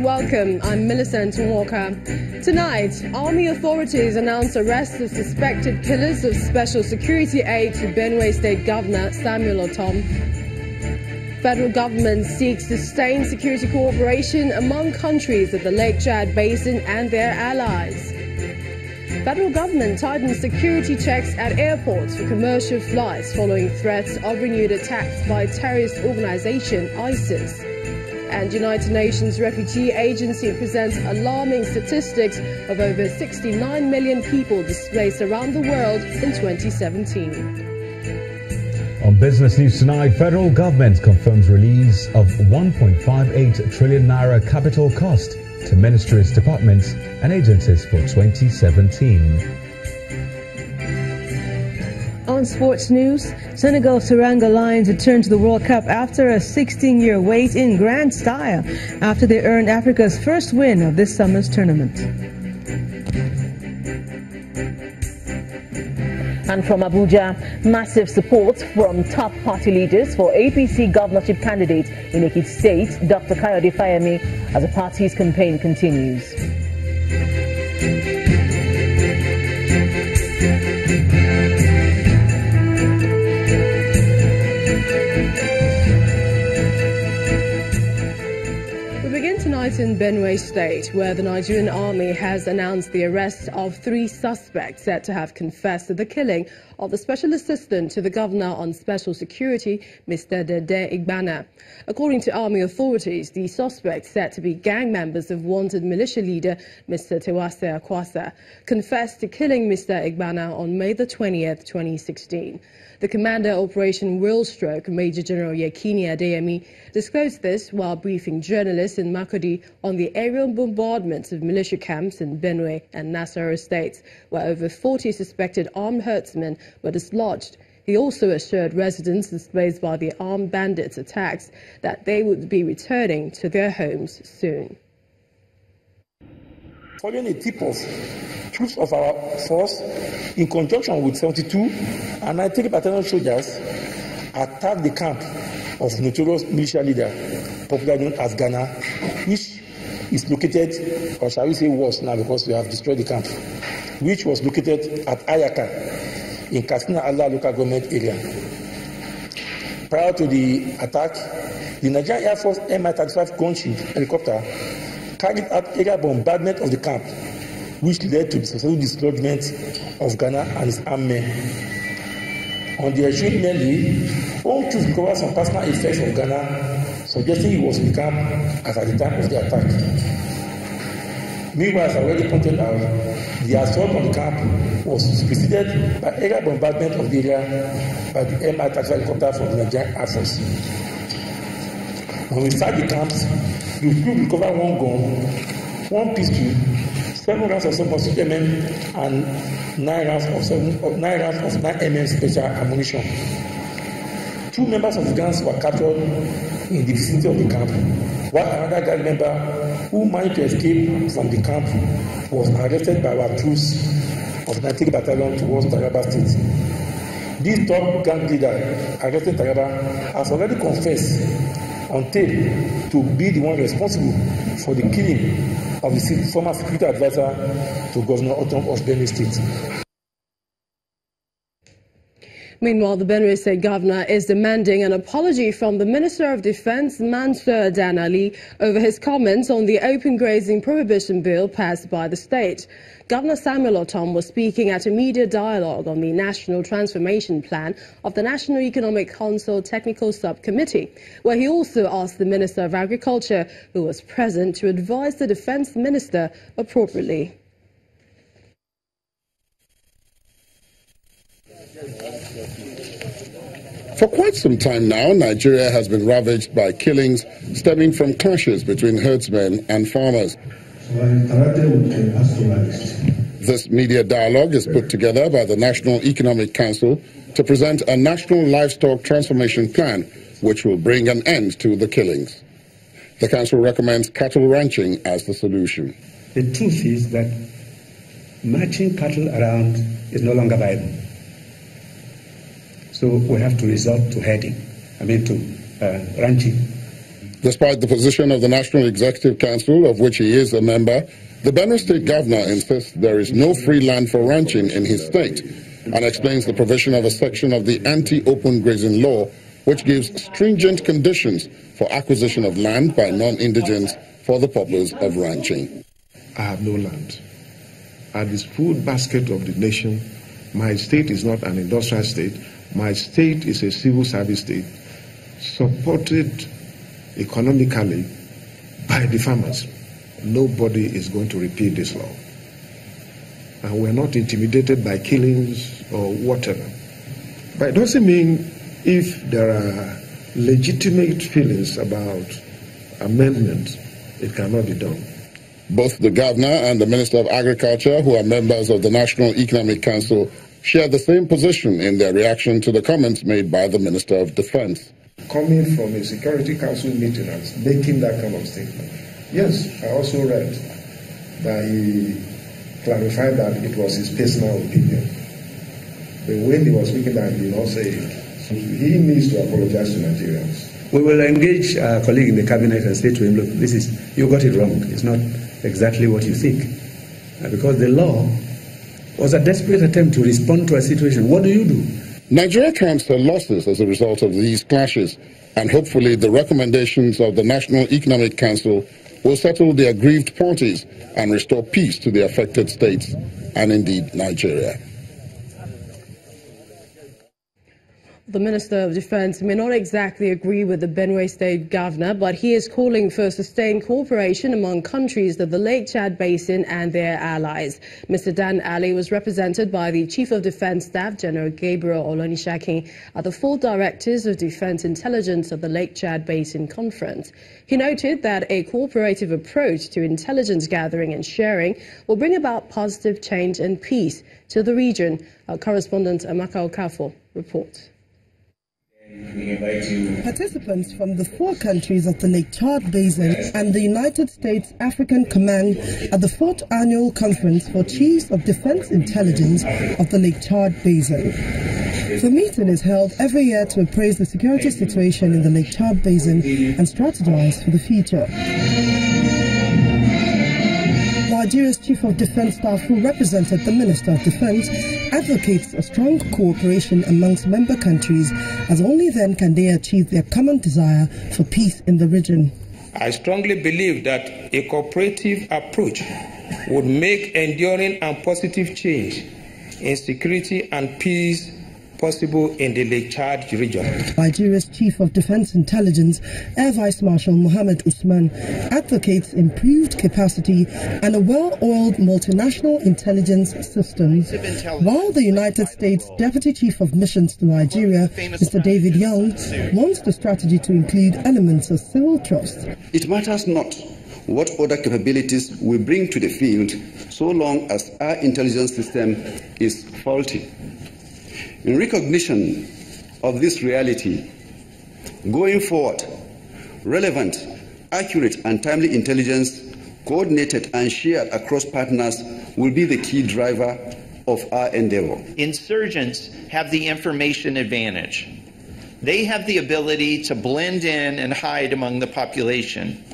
Welcome, I'm Millicent Walker. Tonight, Army authorities announced arrest of suspected killers of Special Security Aide to Benue State Governor Samuel Otom. Federal government seeks sustained security cooperation among countries of the Lake Chad Basin and their allies. Federal government tightens security checks at airports for commercial flights following threats of renewed attacks by terrorist organization ISIS. And United Nations Refugee Agency presents alarming statistics of over 69 million people displaced around the world in 2017. On Business News tonight, federal government confirms release of 1.58 trillion naira capital cost to ministries, departments and agencies for 2017. On sports news, Senegal's Teranga Lions returned to the World Cup after a 16-year wait in grand style after they earned Africa's first win of this summer's tournament. And from Abuja, massive support from top party leaders for APC governorship candidate in Ekiti State, Dr. Kayode Fayemi, as the party's campaign continues. In Benue State, where the Nigerian army has announced the arrest of 3 suspects said to have confessed to the killing of the Special Assistant to the Governor on Special Security, Mr. Dede Igbana. According to army authorities, the suspects, said to be gang members of wanted militia leader Mr. Tewase Akwasa, confessed to killing Mr. Igbana on May the 20th, 2016. The commander Operation Wheelstroke, Major General Yekini Adeyemi, disclosed this while briefing journalists in Makurdi on the aerial bombardments of militia camps in Benue and Nasarawa states, where over 40 suspected armed herdsmen were dislodged. He also assured residents displaced by the armed bandits' attacks that they would be returning to their homes soon. Following a tip-off, troops of our force, in conjunction with 72 and 93 battalion soldiers, attacked the camp of notorious militia leader, popularly known as Ghana, which is located, or shall we say was now because we have destroyed the camp, which was located at Ayaka in Katsina Allah local government area. Prior to the attack, the Nigerian Air Force Mi-35 gunship helicopter carried out aerial bombardment of the camp, which led to the successful dislodgement of Ghana and his armed men. On the ensuing Monday, home troops recovered some personal effects of Ghana, suggesting he was in the camp as at the time of the attack. Meanwhile, as I already pointed out, the assault on the camp was preceded by aerial bombardment of the area by the Mi-35 helicopter from the Nigerian Air Force. When we start the camps, the group recovered 1 gun, 1 pistol, 7 rounds of 7.6 mm and 9 rounds of 9 mm special ammunition. 2 members of the gangs were captured in the vicinity of the camp, while another gang member who managed to escape from the camp was arrested by our troops of 93 Battalion towards Taraba State. This top gang leader arrested Taraba has already confessed on tape to be the one responsible for the killing of the former security advisor to Governor Otom of Benue State. Meanwhile, the Benue State Governor is demanding an apology from the Minister of Defense, Mansour Dan Ali, over his comments on the open grazing prohibition bill passed by the state. Governor Samuel Otom was speaking at a media dialogue on the National Transformation Plan of the National Economic Council Technical Subcommittee, where he also asked the Minister of Agriculture, who was present, to advise the Defense Minister appropriately. For quite some time now, Nigeria has been ravaged by killings stemming from clashes between herdsmen and farmers. This media dialogue is put together by the National Economic Council to present a national livestock transformation plan which will bring an end to the killings. The council recommends cattle ranching as the solution. The truth is that marching cattle around is no longer viable. So we have to resort to ranching. Despite the position of the National Executive Council, of which he is a member, the Benue State Governor insists there is no free land for ranching in his state and explains the provision of a section of the anti-open grazing law which gives stringent conditions for acquisition of land by non-indigents for the purpose of ranching. I have no land. At this food basket of the nation, my state is not an industrial state. My state is a civil service state, supported economically by the farmers. Nobody is going to repeal this law. And we're not intimidated by killings or whatever. But it doesn't mean if there are legitimate feelings about amendments, it cannot be done. Both the governor and the Minister of Agriculture, who are members of the National Economic Council, share the same position in their reaction to the comments made by the Minister of Defense. Coming from a Security Council meeting and making that kind of statement. Yes, I also read that he clarified that it was his personal opinion. But when he was speaking that, he did not say it. So he needs to apologize to Nigerians. We will engage our colleague in the cabinet and say to him, look, you got it wrong. It's not exactly what you think. Because the law was a desperate attempt to respond to a situation. What do you do? Nigeria counts her losses as a result of these clashes, and hopefully the recommendations of the National Economic Council will settle the aggrieved parties and restore peace to the affected states and indeed Nigeria. The Minister of Defense may not exactly agree with the Benue State Governor, but he is calling for sustained cooperation among countries of the Lake Chad Basin and their allies. Mr. Dan Ali was represented by the Chief of Defense Staff, General Gabriel Olonishakin, at the full Directors of Defense Intelligence of the Lake Chad Basin Conference. He noted that a cooperative approach to intelligence gathering and sharing will bring about positive change and peace to the region. Our correspondent Amaka Okafo reports. Participants from the 4 countries of the Lake Chad Basin and the United States African Command at the 4th Annual Conference for Chiefs of Defense Intelligence of the Lake Chad Basin. The meeting is held every year to appraise the security situation in the Lake Chad Basin and strategize for the future. Nigeria's Chief of Defense Staff, who represented the Minister of Defense, advocates a strong cooperation amongst member countries, as only then can they achieve their common desire for peace in the region. I strongly believe that a cooperative approach would make enduring and positive change in security and peace possible in the Lake Chad region. Nigeria's Chief of Defense Intelligence, Air Vice Marshal Mohammed Usman, advocates improved capacity and a well-oiled multinational intelligence system, while the United States Deputy Chief of Missions to Nigeria, Mr. David Young, wants the strategy to include elements of civil trust. It matters not what other capabilities we bring to the field so long as our intelligence system is faulty. In recognition of this reality, going forward, relevant, accurate and timely intelligence, coordinated and shared across partners, will be the key driver of our endeavor. Insurgents have the information advantage. They have the ability to blend in and hide among the population.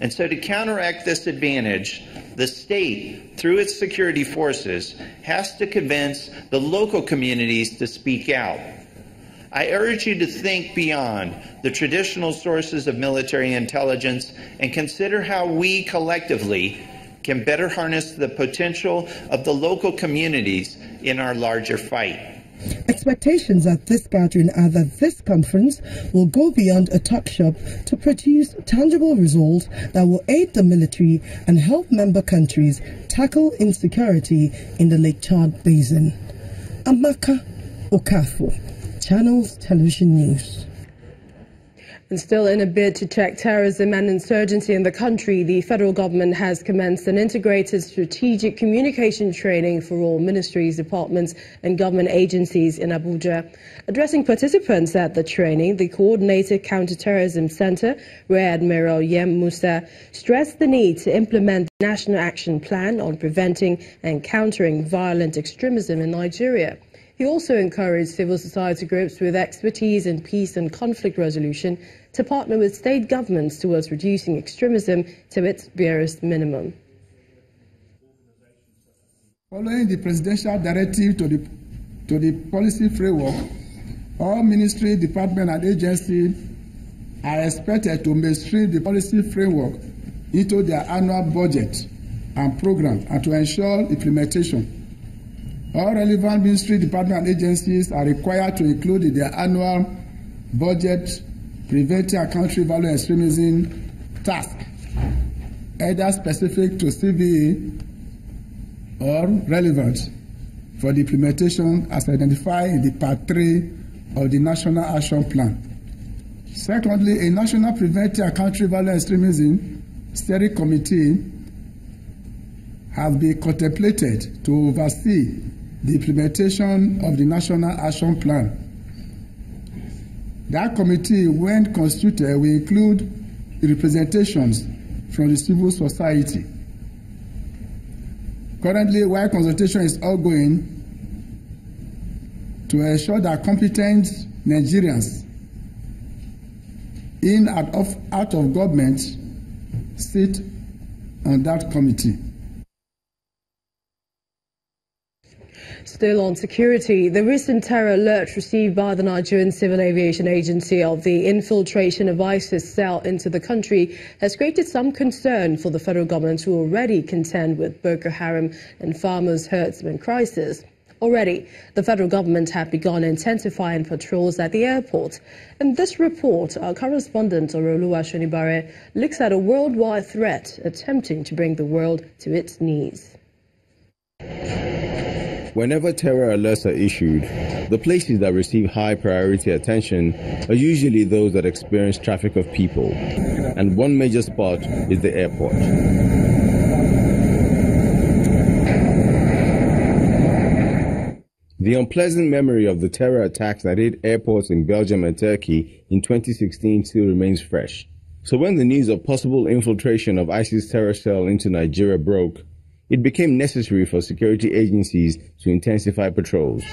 And so to counteract this advantage, the state, through its security forces, has to convince the local communities to speak out. I urge you to think beyond the traditional sources of military intelligence and consider how we collectively can better harness the potential of the local communities in our larger fight. Expectations at this gathering are that this conference will go beyond a talk shop to produce tangible results that will aid the military and help member countries tackle insecurity in the Lake Chad Basin. Amaka Okafo, Channels Television News. And still in a bid to check terrorism and insurgency in the country, the federal government has commenced an integrated strategic communication training for all ministries, departments and government agencies in Abuja. Addressing participants at the training, the Coordinated Counterterrorism Center, Rear Admiral Yem Musa, stressed the need to implement the National Action Plan on preventing and countering violent extremism in Nigeria. He also encouraged civil society groups with expertise in peace and conflict resolution to partner with state governments towards reducing extremism to its barest minimum. Following the presidential directive to the policy framework, all ministry, department and agencies are expected to mainstream the policy framework into their annual budget and program and to ensure implementation. All relevant ministry, department and agencies are required to include in their annual budget preventing and countering violent extremism task, either specific to CVE or relevant for the implementation as identified in the Part 3 of the National Action Plan. Secondly, a National Preventing and Countering Violent Extremism Steering Committee has been contemplated to oversee the implementation of the National Action Plan. That committee, when constituted, will include representations from the civil society. Currently, while consultation is ongoing, to ensure that competent Nigerians in and out of government sit on that committee. Still on security, the recent terror alert received by the Nigerian Civil Aviation Agency of the infiltration of ISIS cell into the country has created some concern for the federal government, who already contend with Boko Haram and farmers' herdsmen crisis. Already, the federal government have begun intensifying patrols at the airport. In this report, our correspondent Oluwa Shonibare looks at a worldwide threat attempting to bring the world to its knees. Whenever terror alerts are issued, the places that receive high priority attention are usually those that experience traffic of people, and one major spot is the airport. The unpleasant memory of the terror attacks that hit airports in Belgium and Turkey in 2016 still remains fresh. So when the news of possible infiltration of ISIS terror cell into Nigeria broke, it became necessary for security agencies to intensify patrols.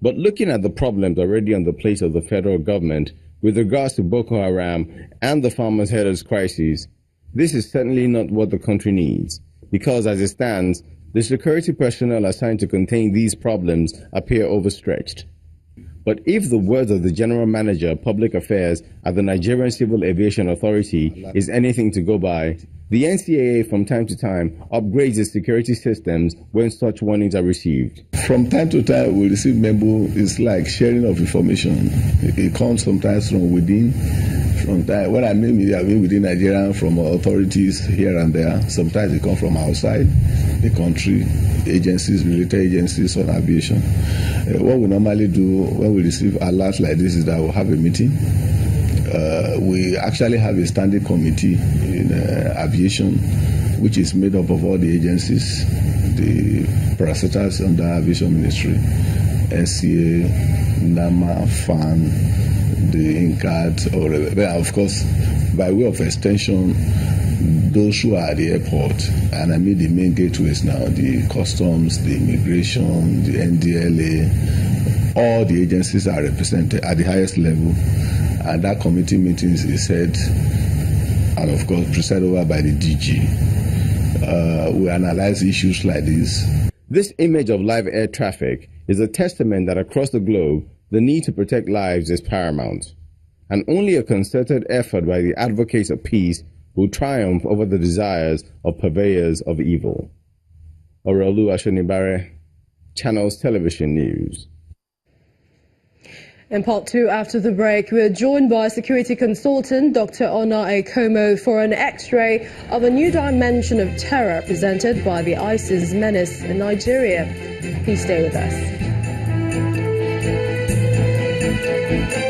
But looking at the problems already on the plate of the federal government with regards to Boko Haram and the farmers' herders crisis, this is certainly not what the country needs, because as it stands, the security personnel assigned to contain these problems appear overstretched. But if the words of the General Manager of Public Affairs at the Nigerian Civil Aviation Authority is anything to go by, the NCAA from time to time upgrades its security systems when such warnings are received. From time to time, we receive memo. It's like sharing of information. It comes sometimes from within. When I mean within Nigeria, from authorities here and there. Sometimes it comes from outside the country, agencies, military agencies on aviation. What we normally do when we receive alerts like this is that we'll have a meeting. We actually have a standing committee in aviation, which is made up of all the agencies, the parastatals under Aviation Ministry, NCA, NAMA, FAN, the INCAT, or of course, by way of extension, those who are at the airport, and I mean the main gateways now, the customs, the immigration, the NDLA, all the agencies are represented at the highest level, and that committee meetings is held and of course presided over by the DG. We analyze issues like this. This image of live air traffic is a testament that across the globe, the need to protect lives is paramount, and only a concerted effort by the advocates of peace will triumph over the desires of purveyors of evil. Oluwa Shonibare, Channels Television News. In part two, after the break, we're joined by security consultant Dr. Ona Ekomo for an X-ray of a new dimension of terror presented by the ISIS menace in Nigeria. Please stay with us. Thank you.